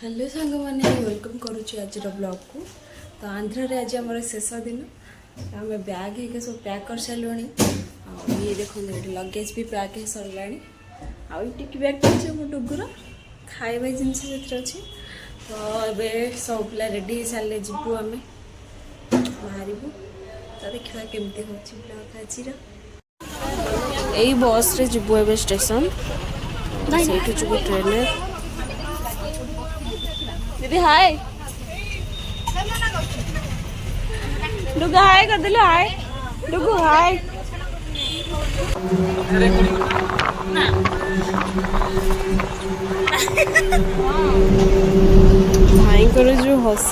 Hello सांग मैंने welcome करुच्ची आज ब्लॉग को। तो आंध्र रे आज आम शेष दिन आम बैग है सब पैक कर सारे ये देखो लगेज भी पैक हो सरला टिकी बैग अच्छे मो डुगुर खाଇବା जिनस अच्छी। तो ये सब पिला रेडी हो सारे जीवु आम बाहर तो देखा केमती हो ब्लॉग आज यही बस रे जीवु ए स्टेशन से जीवु ट्रेन। दीदी हाय डुगु हाय कर दिलो हाय डुगु हाय भाई कर जो हस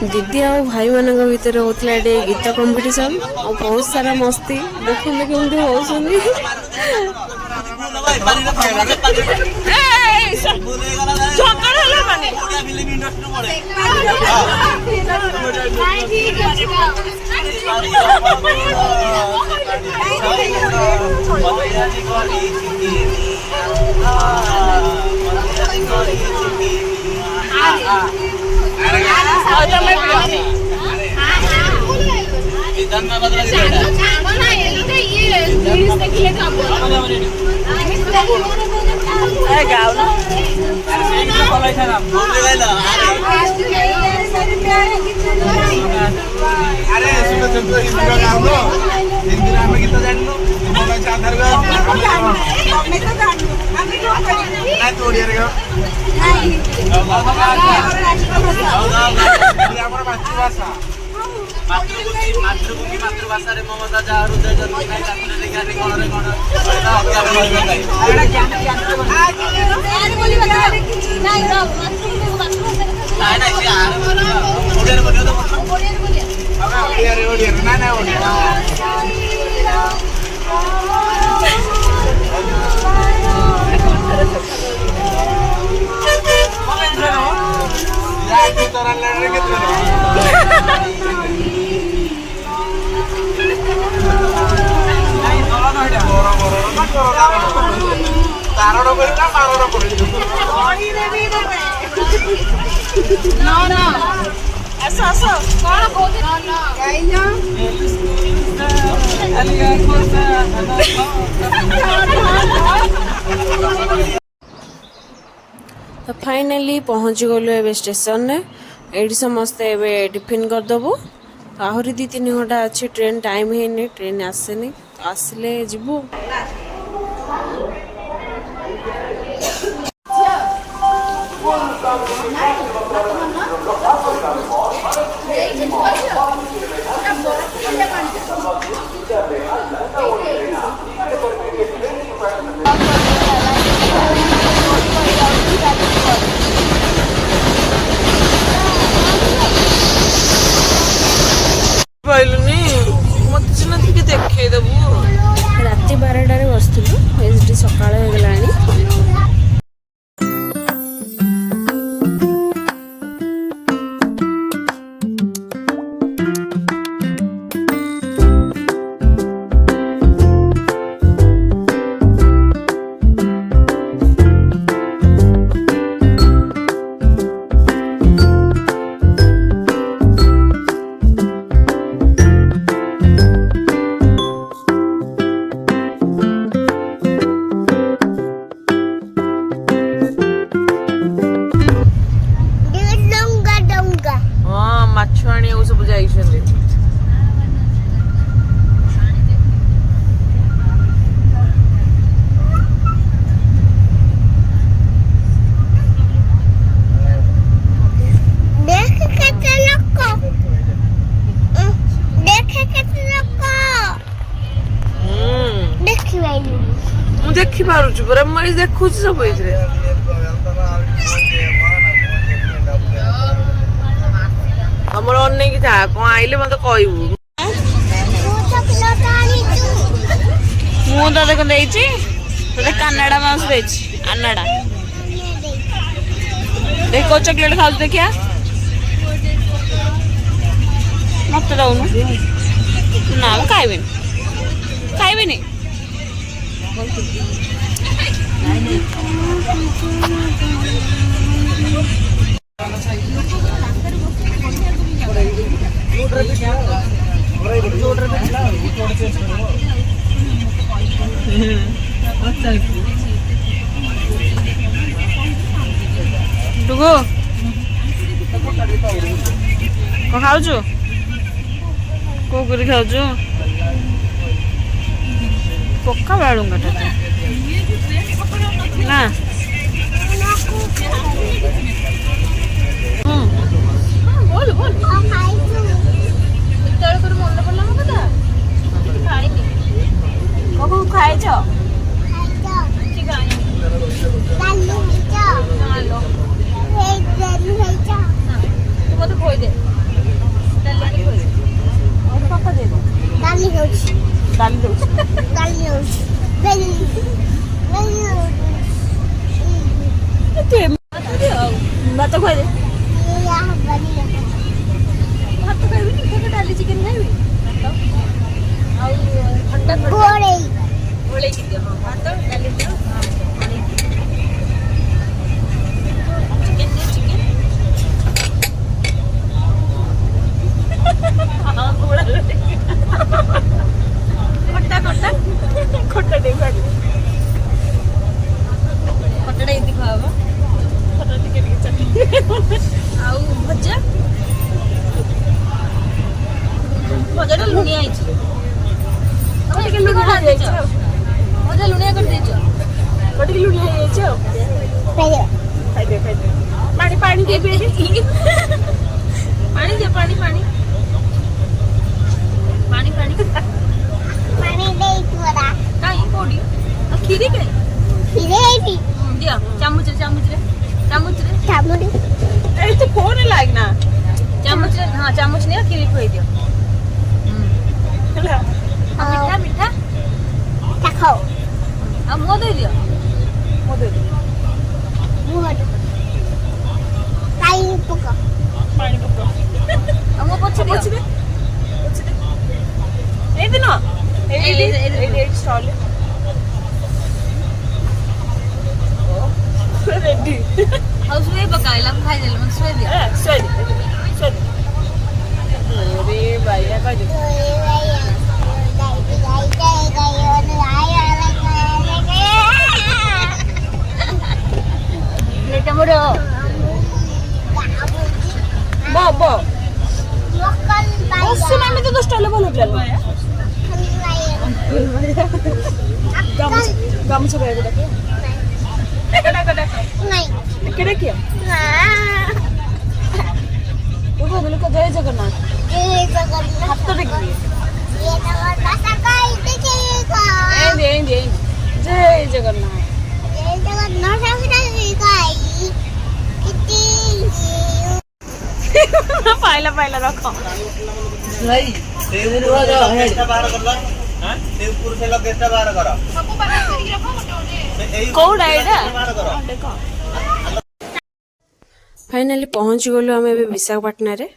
दीदी आ भाई मान भितर होता गीत कंपटीशन और बहुत सारा मस्ती देखते केमती होती मातृभूमि मातृभाषा ममता जहाँ हृदय तो फाइनली पहुँच गलु ए स्टेशन ने ये समस्ते टिफिन करदेबू। आहरी 2-3 घंटा अच्छी ट्रेन टाइम है ट्रेन आसेनी तो आसले जीवु। राति 12टार बसलु एसडी सकाळ होगलानी। देखी पारुछु पर मैं देखु सब इधरे हमर अन्ने की था कोन आइले मते कहबू मु तो देख देइची तो कनाडा माउस देच कनाडा देखो चॉकलेट खाऊ देखिया मत दउनु ना खाइबे खाइबे डुगो को खाऊ कोकुरी खाऊ पक्का बाड़ूंगा ना बोल बोल मन पड़ा मो कथा को खाए मत खोई दे पापा दे दो डाली भात खोई दे भात खाइबी डाली चिकेन खाइबी घोड़े की दियो भात डाली दियो चिकेन दे चिकेन हां घोड़ा खट्टा खट्टा खट्टा दे खट्टा खट्टा इति खावा खट्टा टिके टिके चटनी आउ भजा भजा लुनिया आइछि अब टिके लुनिया आ जाइछ भजा लुनिया कर देछ बडी लुनिया आ जाइछ खाइ दे पानी पानी दे पानी दे पानी पानी पानी पानी पानी दे तोरा काई कोडी खीरी के खीरे आईती दिया चामच रे चामुड़ी ए तो फोन लाग ना चामच रे हां चामच ने खीरी खोई दियो चला मीठा मीठा खाओ अब मो दे दियो मुहर पानी पका पानी पको अब मो पछ दे ए दिनो ए स्टॉल रेडी हाउ सुए पकाइला खाइ देले मन सुए दियो सुए अरे भैया कह दे लेटा मोरो बो बस ना में तो स्टॉल बोल उठला गम से गए देखो नहीं केड़े किया वो बोले को जय जगन्नाथ हाथ तो देख ये तो सकाई दिखेगा ए जय जगन्नाथ पाइला रखो नहीं देवपुर जा गेस्टा बाहर करला हां देवपुर से लो गेस्टा बाहर करो सब बाहर करके रखो कोड आइडा बाहर करो देखो फाइनली पहुंच गलो हम एबे विशाखापट्टनम रे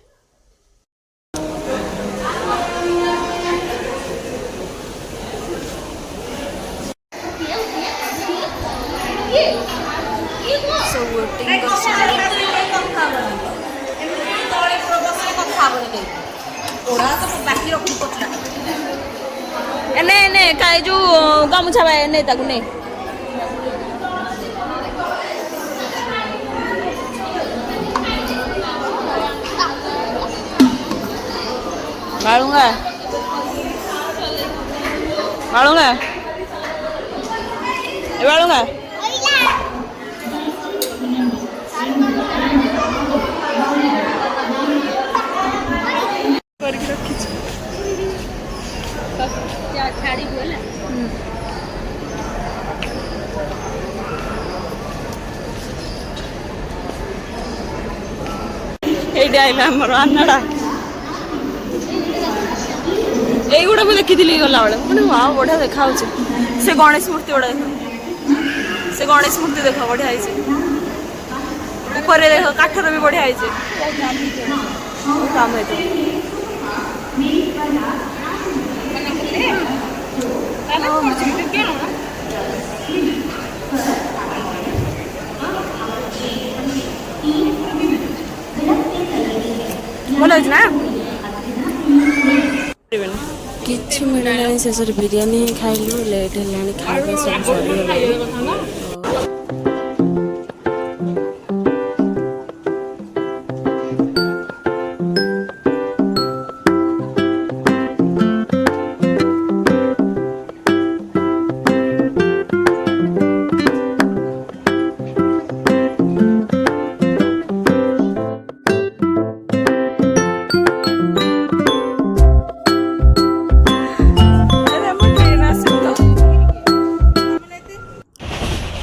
सो वोटिंग एने काई जो गामुछा बाय ने ताकू ने बाळूंगा ए बाळूंगा खाड़ी बोला एइडा हमर अन्नडा एगुड़ा मुझे देखी गला बेले मैंने वाह बढ़िया देखा से गणेश मूर्ति गुड़ा से गणेश मूर्ति देख बढ़िया है ऊपर देख काठर भी बढ़िया है काम है भल है ना किसी मिलना शेष बिरियानी खाइलु लेट है खाଇବା सब सरीगला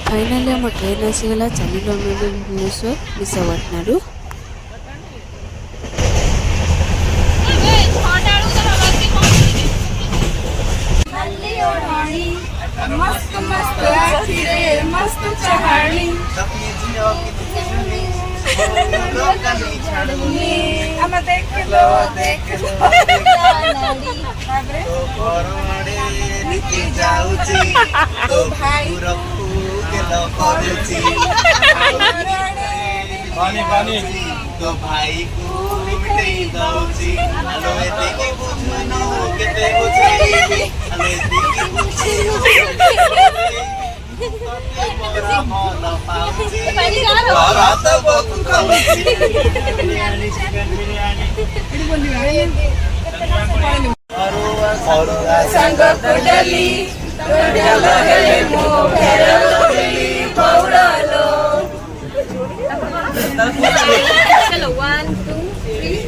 फाइनाली आम ट्रेन आसीगला चलिलु आम भुवनेश्वर विशाखापट्टनम तो भाई को मिठाई दौची हेलो एते की बुझनो केते बुझी हेलो एते की बुझी बड़ा मन पाउची बड़ा तो बहुत खाउची बिरयानी चिकन बिरयानी और संग कोडली कोडलो हेले मो घेरलो हेली पौड़लो चलो 1 2 3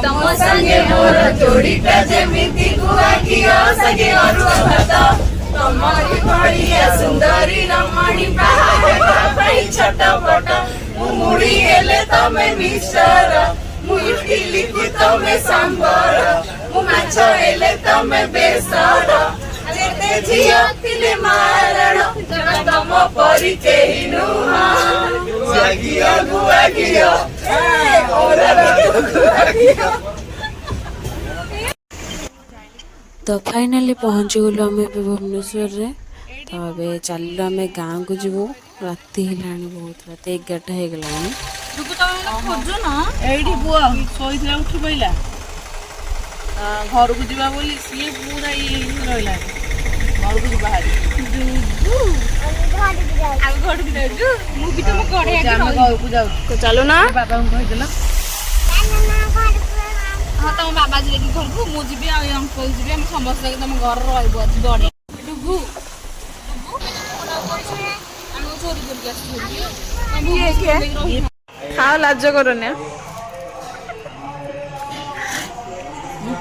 तम संगे मोर जोड़ीटा जेमिति गुआ कियो सगे अरुआ भात तमरी भड़िया सुंदरी रमणी बाहा पाई छटपट मुड़ी हेले तमे मिश्र मु इडली को तमे सांबर मु माछ हेले तमे बेसर जेते झियो तिले मारण तम परि केहि नुहा गुआ गुआ कियो और गुआ कियो तो फाइनाली पहुँची गलु आम भुवनेश्वर रे तो अबे चलिलु आम गाँव को जीवु राति हेलानी बहुत रात 11टा हो गलानी खोजु न एठी बुआ सोइथिला उठी पइला घर को जीवा बोली सी पूरा ये रहिला घर को बाहर आग घर को जाऊ मु भी तुम घरे आके घर को जाऊ चलो ना बाबा को कहि देला हां तुम बाबा जी लेके घर को मु जीबी आ अंकल जीबी हम समस्त लेके तुम घर रहइबो आज बड़ी डुगु हम चोरी करके आसी ये के खाओ लाज करो ना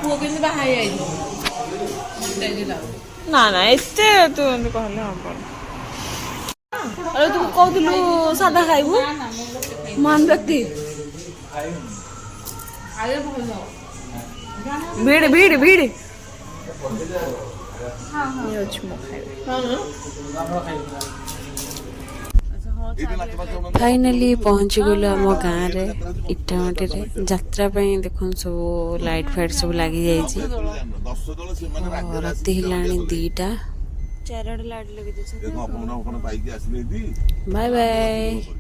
पुओ के बाहर आई ना ना एते तू कहले हम अरे तू कहलु सादा खाइबू मान व्यक्ति भीड़ भीड़ भीड़ ये अच्छी फाइनाली पहुँची गलु आम गाँव रे इटामाटी रे यात्रा देखुन सब लाइट फाइट सब लगी जाइए राति हेलानी 2टा 4 लाइट लगे बाय बाय।